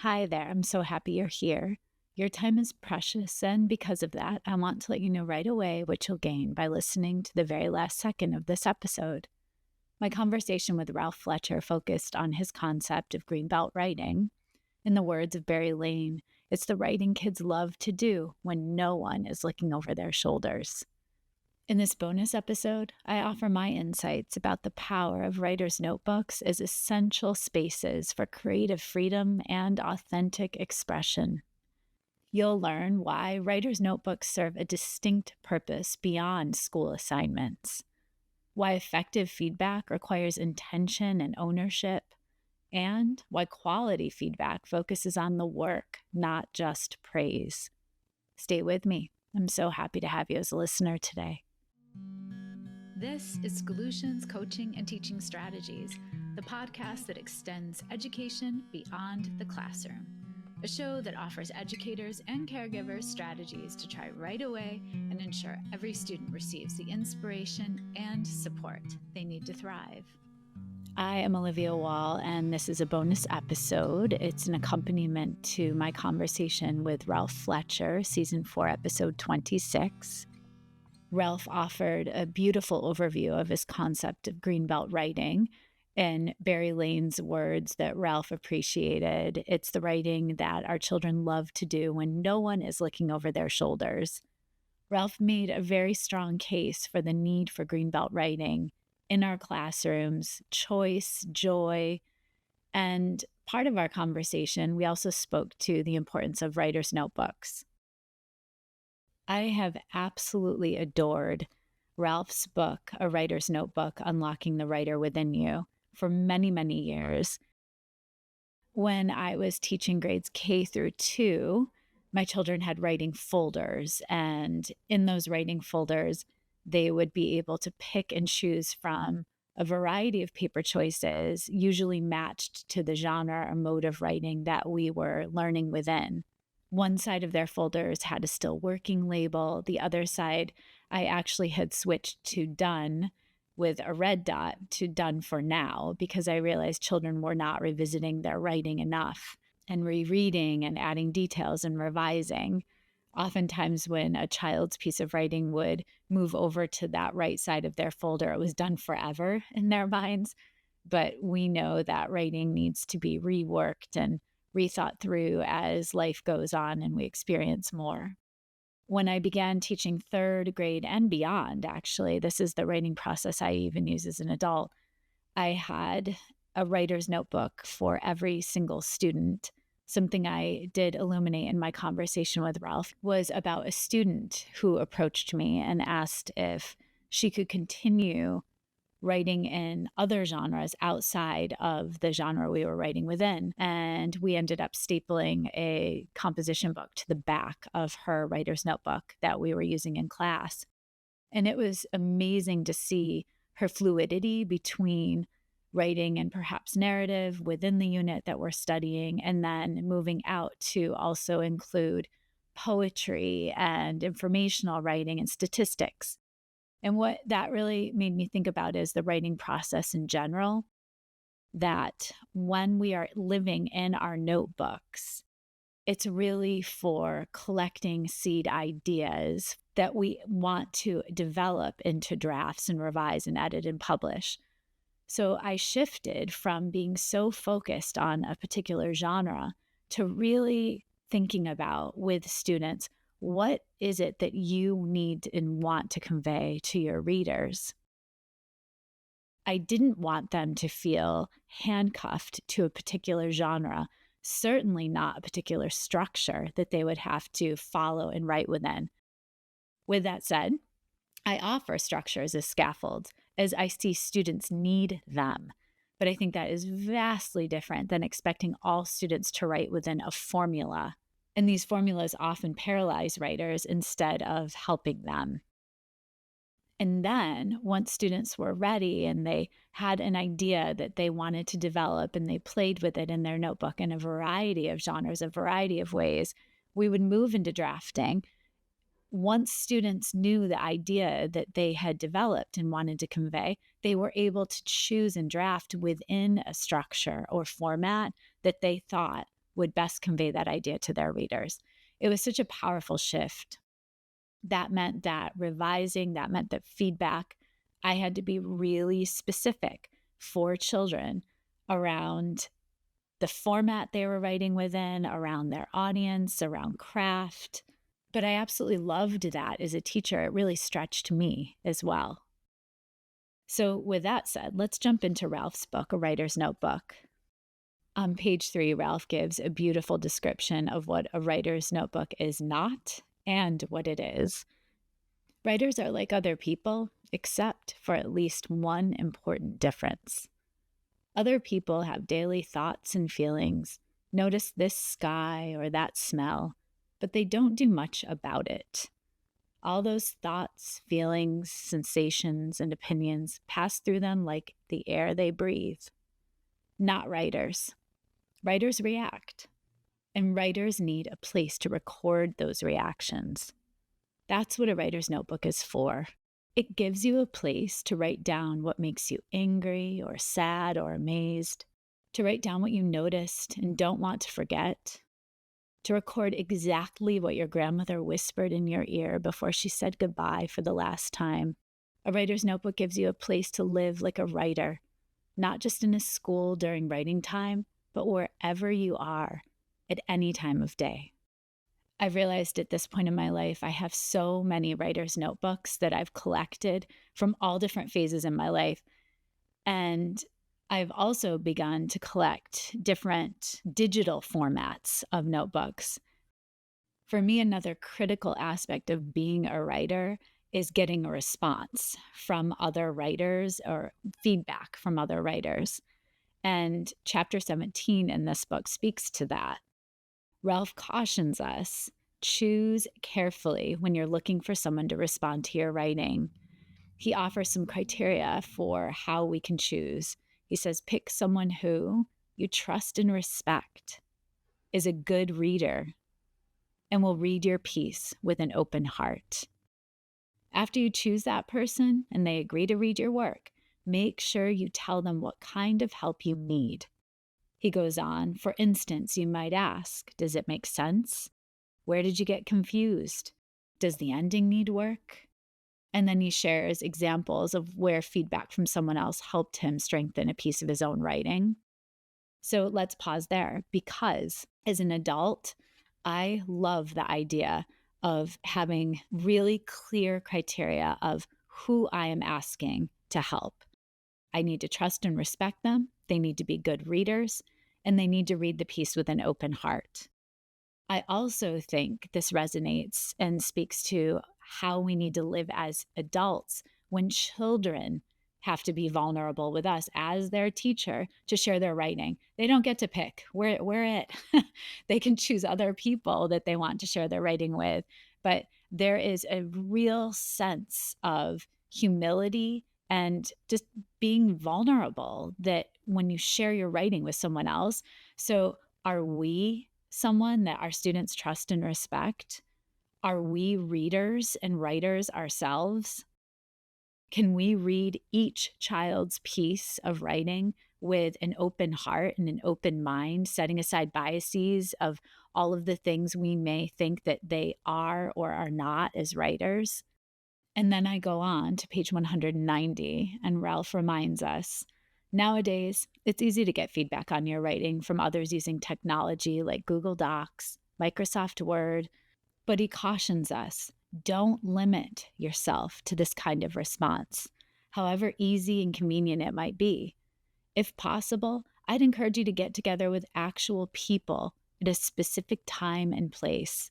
Hi there. I'm so happy you're here. Your time is precious, and because of that, I want to let you know right away what you'll gain by listening to the very last second of this episode. My conversation with Ralph Fletcher focused on his concept of Greenbelt writing. In the words of Barry Lane, it's the writing kids love to do when no one is looking over their shoulders. In this bonus episode, I offer my insights about the power of writers' notebooks as essential spaces for creative freedom and authentic expression. You'll learn why writers' notebooks serve a distinct purpose beyond school assignments, why effective feedback requires intention and ownership, and why quality feedback focuses on the work, not just praise. Stay with me. I'm so happy to have you as a listener today. This is Schoolutions Coaching and Teaching Strategies, the podcast that extends education beyond the classroom. A show that offers educators and caregivers strategies to try right away and ensure every student receives the inspiration and support they need to thrive. I am Olivia Wall, and this is a bonus episode. It's an accompaniment to my conversation with Ralph Fletcher, Season 4, Episode 26. Ralph offered a beautiful overview of his concept of Greenbelt writing. In Barry Lane's words that Ralph appreciated, it's the writing that our children love to do when no one is looking over their shoulders. Ralph made a very strong case for the need for Greenbelt writing in our classrooms, choice, joy, and part of our conversation, we also spoke to the importance of writers' notebooks. I have absolutely adored Ralph's book, A Writer's Notebook, Unlocking the Writer Within You, for many, many years. When I was teaching grades K through 2, my children had writing folders, and in those writing folders, they would be able to pick and choose from a variety of paper choices, usually matched to the genre or mode of writing that we were learning within. One side of their folders had a still working label. The other side, I actually had switched to done with a red dot to done for now because I realized children were not revisiting their writing enough and rereading and adding details and revising. Oftentimes when a child's piece of writing would move over to that right side of their folder, it was done forever in their minds. But we know that writing needs to be reworked and rethought through as life goes on and we experience more. When I began teaching 3rd grade and beyond, actually, this is the writing process I even use as an adult, I had a writer's notebook for every single student. Something I did illuminate in my conversation with Ralph was about a student who approached me and asked if she could continue writing in other genres outside of the genre we were writing within. And we ended up stapling a composition book to the back of her writer's notebook that we were using in class. And it was amazing to see her fluidity between writing and perhaps narrative within the unit that we're studying, and then moving out to also include poetry and informational writing and statistics. And what that really made me think about is the writing process in general, that when we are living in our notebooks, it's really for collecting seed ideas that we want to develop into drafts and revise and edit and publish. So I shifted from being so focused on a particular genre to really thinking about with students, what is it that you need and want to convey to your readers? I didn't want them to feel handcuffed to a particular genre, certainly not a particular structure that they would have to follow and write within. With that said, I offer structures as scaffolds as I see students need them. But I think that is vastly different than expecting all students to write within a formula. And these formulas often paralyze writers instead of helping them. And then once students were ready and they had an idea that they wanted to develop and they played with it in their notebook in a variety of genres, a variety of ways, we would move into drafting. Once students knew the idea that they had developed and wanted to convey, they were able to choose and draft within a structure or format that they thought would best convey that idea to their readers. It was such a powerful shift. That meant that revising, that meant that feedback, I had to be really specific for children around the format they were writing within, around their audience, around craft. But I absolutely loved that as a teacher. It really stretched me as well. So with that said, let's jump into Ralph's book, A Writer's Notebook. On page 3, Ralph gives a beautiful description of what a writer's notebook is not and what it is. Writers are like other people, except for at least one important difference. Other people have daily thoughts and feelings, notice this sky or that smell, but they don't do much about it. All those thoughts, feelings, sensations, and opinions pass through them like the air they breathe. Not writers. Writers react, and writers need a place to record those reactions. That's what a writer's notebook is for. It gives you a place to write down what makes you angry or sad or amazed, to write down what you noticed and don't want to forget, to record exactly what your grandmother whispered in your ear before she said goodbye for the last time. A writer's notebook gives you a place to live like a writer, not just in a school during writing time, but wherever you are at any time of day. I've realized at this point in my life, I have so many writer's notebooks that I've collected from all different phases in my life. And I've also begun to collect different digital formats of notebooks. For me, another critical aspect of being a writer is getting a response from other writers or feedback from other writers. And chapter 17 in this book speaks to that. Ralph cautions us, choose carefully when you're looking for someone to respond to your writing. He offers some criteria for how we can choose. He says, pick someone who you trust and respect, is a good reader, and will read your piece with an open heart. After you choose that person and they agree to read your work, make sure you tell them what kind of help you need. He goes on, for instance, you might ask, does it make sense? Where did you get confused? Does the ending need work? And then he shares examples of where feedback from someone else helped him strengthen a piece of his own writing. So let's pause there, because as an adult, I love the idea of having really clear criteria of who I am asking to help. I need to trust and respect them. They need to be good readers, and they need to read the piece with an open heart. I also think this resonates and speaks to how we need to live as adults when children have to be vulnerable with us as their teacher to share their writing. They don't get to pick. We're it. They can choose other people that they want to share their writing with. But there is a real sense of humility and just being vulnerable that when you share your writing with someone else. So are we someone that our students trust and respect? Are we readers and writers ourselves? Can we read each child's piece of writing with an open heart and an open mind, setting aside biases of all of the things we may think that they are or are not as writers? And then I go on to page 190, and Ralph reminds us, nowadays, it's easy to get feedback on your writing from others using technology like Google Docs, Microsoft Word, but he cautions us, don't limit yourself to this kind of response, however easy and convenient it might be. If possible, I'd encourage you to get together with actual people at a specific time and place.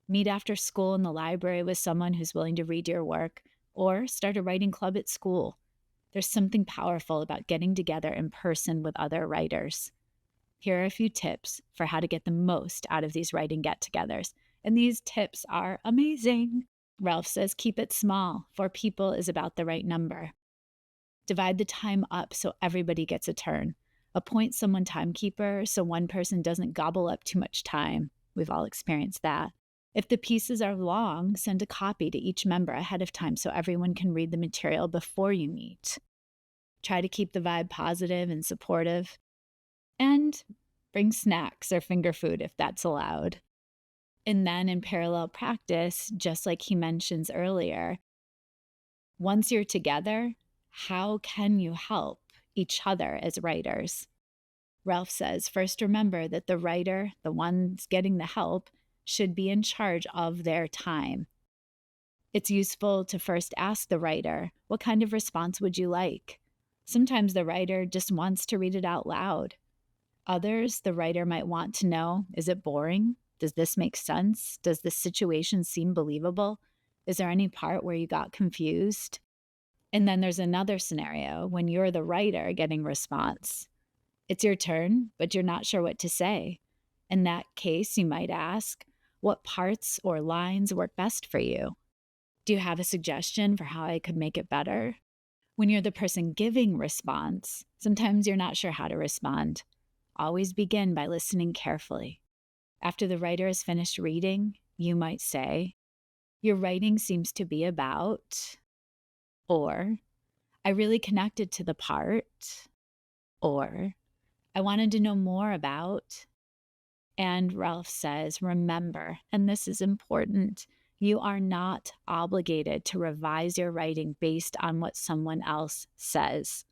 Meet after school in the library with someone who's willing to read your work, or start a writing club at school. There's something powerful about getting together in person with other writers. Here are a few tips for how to get the most out of these writing get-togethers. And these tips are amazing. Ralph says, keep it small. 4 people is about the right number. Divide the time up so everybody gets a turn. Appoint someone timekeeper so one person doesn't gobble up too much time. We've all experienced that. If the pieces are long, send a copy to each member ahead of time so everyone can read the material before you meet. Try to keep the vibe positive and supportive. And Bring snacks or finger food if that's allowed. And then in parallel practice, just like he mentions earlier, once you're together, how can you help each other as writers? Ralph says, first remember that the writer, the ones getting the help, should be in charge of their time. It's useful to first ask the writer, what kind of response would you like? Sometimes the writer just wants to read it out loud. Others, the writer might want to know, is it boring? Does this make sense? Does this situation seem believable? Is there any part where you got confused? And then there's another scenario when you're the writer getting response. It's your turn, but you're not sure what to say. In that case, you might ask, what parts or lines work best for you? Do you have a suggestion for how I could make it better? When you're the person giving response, sometimes you're not sure how to respond. Always begin by listening carefully. After the writer has finished reading, you might say, your writing seems to be about, or I really connected to the part, or I wanted to know more about. And Ralph says, remember, and this is important, you are not obligated to revise your writing based on what someone else says.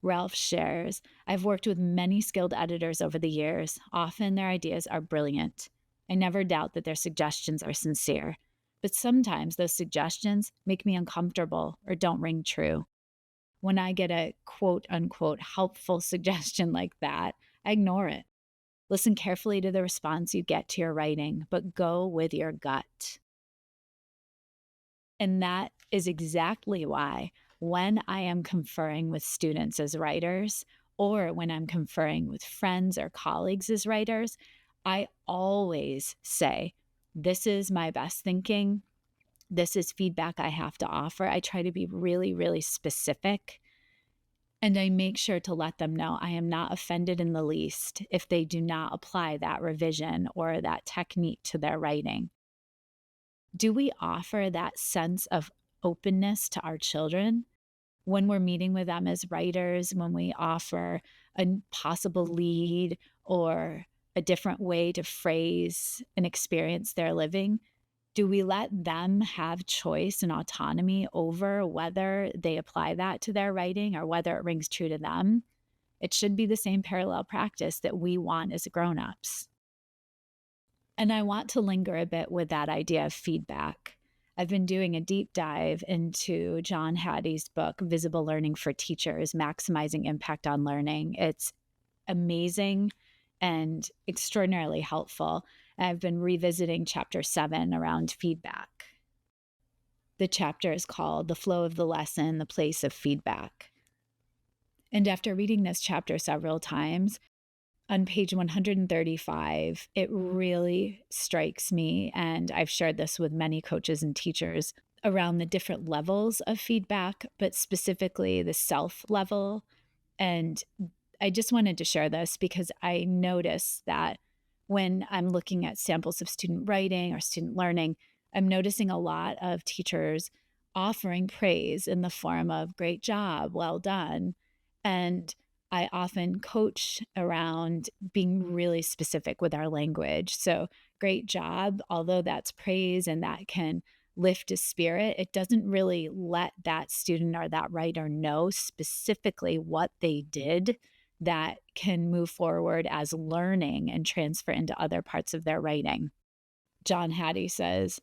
Ralph shares, I've worked with many skilled editors over the years. Often their ideas are brilliant. I never doubt that their suggestions are sincere. But sometimes those suggestions make me uncomfortable or don't ring true. When I get a quote-unquote helpful suggestion like that, I ignore it. Listen carefully to the response you get to your writing, but go with your gut. And that is exactly why when I am conferring with students as writers, or when I'm conferring with friends or colleagues as writers, I always say, this is my best thinking. This is feedback I have to offer. I try to be really, really specific. And I make sure to let them know I am not offended in the least if they do not apply that revision or that technique to their writing. Do we offer that sense of openness to our children when we're meeting with them as writers, when we offer a possible lead or a different way to phrase an experience they're living? Do we let them have choice and autonomy over whether they apply that to their writing or whether it rings true to them? It should be the same parallel practice that we want as grown-ups. And I want to linger a bit with that idea of feedback. I've been doing a deep dive into John Hattie's book, Visible Learning for Teachers, Maximizing Impact on Learning. It's amazing and extraordinarily helpful. I've been revisiting chapter 7 around feedback. The chapter is called The Flow of the Lesson, the Place of Feedback. And after reading this chapter several times, on page 135, it really strikes me, and I've shared this with many coaches and teachers, around the different levels of feedback, but specifically the self level. And I just wanted to share this because I noticed that when I'm looking at samples of student writing or student learning, I'm noticing a lot of teachers offering praise in the form of great job, well done. And I often coach around being really specific with our language. So, great job, although that's praise and that can lift a spirit, it doesn't really let that student or that writer know specifically what they did that can move forward as learning and transfer into other parts of their writing. John Hattie says,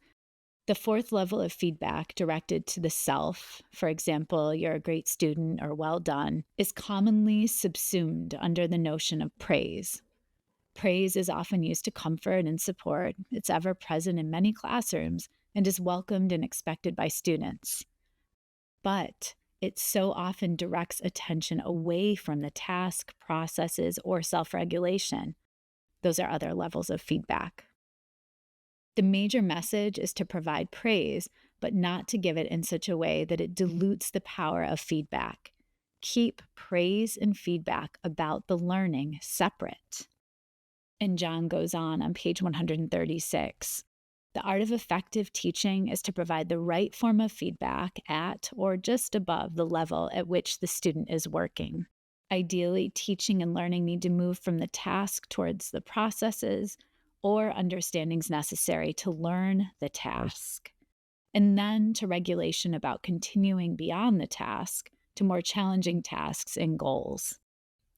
the fourth level of feedback directed to the self, for example, you're a great student or well done, is commonly subsumed under the notion of praise. Praise is often used to comfort and support. It's ever present in many classrooms and is welcomed and expected by students. But it so often directs attention away from the task, processes, or self-regulation. Those are other levels of feedback. The major message is to provide praise, but not to give it in such a way that it dilutes the power of feedback. Keep praise and feedback about the learning separate. And John goes on page 136. The art of effective teaching is to provide the right form of feedback at or just above the level at which the student is working. Ideally, teaching and learning need to move from the task towards the processes or understandings necessary to learn the task, and then to regulation about continuing beyond the task to more challenging tasks and goals.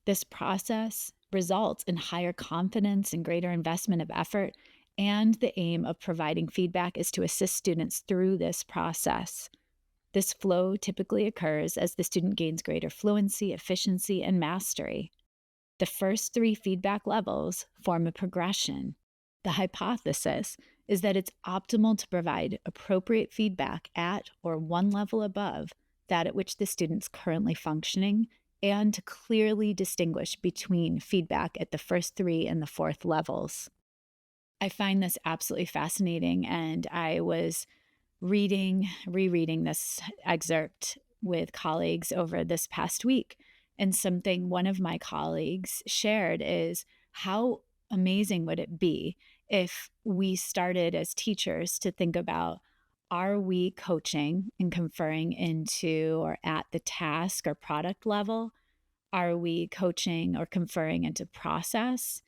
This process results in higher confidence and greater investment of effort, and the aim of providing feedback is to assist students through this process. This flow typically occurs as the student gains greater fluency, efficiency, and mastery. The first 3 feedback levels form a progression. The hypothesis is that it's optimal to provide appropriate feedback at or one level above that at which the student's currently functioning, and to clearly distinguish between feedback at the first 3 and the 4th levels. I find this absolutely fascinating, and I was rereading this excerpt with colleagues over this past week. And something one of my colleagues shared is how amazing would it be if we started as teachers to think about, are we coaching and conferring into or at the task or product level? Are we coaching or conferring into process?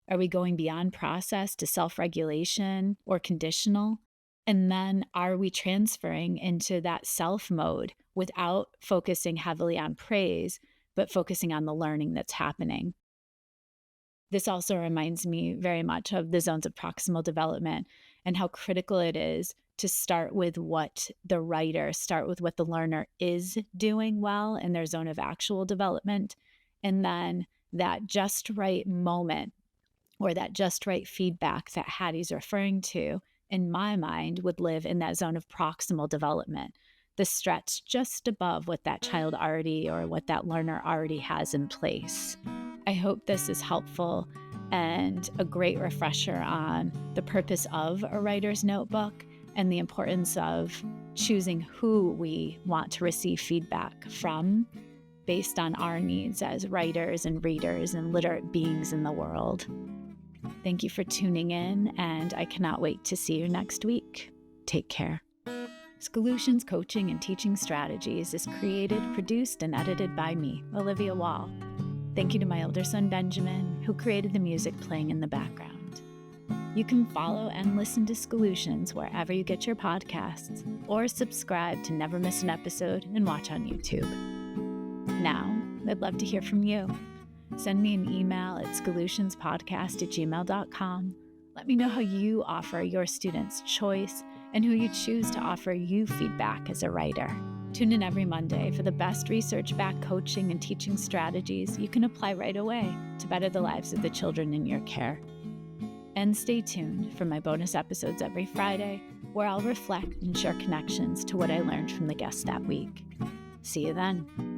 Are we going beyond process to self-regulation or conditional? And then are we transferring into that self mode without focusing heavily on praise, but focusing on the learning that's happening? This also reminds me very much of the zones of proximal development and how critical it is to start with what the learner is doing well in their zone of actual development. And then that just right moment or that just right feedback that Hattie's referring to, in my mind, would live in that zone of proximal development, the stretch just above what that child already or what that learner already has in place. I hope this is helpful and a great refresher on the purpose of a writer's notebook and the importance of choosing who we want to receive feedback from based on our needs as writers and readers and literate beings in the world. Thank you for tuning in, and I cannot wait to see you next week. Take care. Schoolutions Coaching and Teaching Strategies is created, produced, and edited by me, Olivia Wall. Thank you to my older son, Benjamin, who created the music playing in the background. You can follow and listen to Schoolutions wherever you get your podcasts, or subscribe to never miss an episode and watch on YouTube. Now, I'd love to hear from you. Send me an email at schoolutionspodcast@gmail.com. Let me know how you offer your students choice and who you choose to offer you feedback as a writer. Tune in every Monday for the best research-backed coaching and teaching strategies you can apply right away to better the lives of the children in your care. And stay tuned for my bonus episodes every Friday, where I'll reflect and share connections to what I learned from the guest that week. See you then.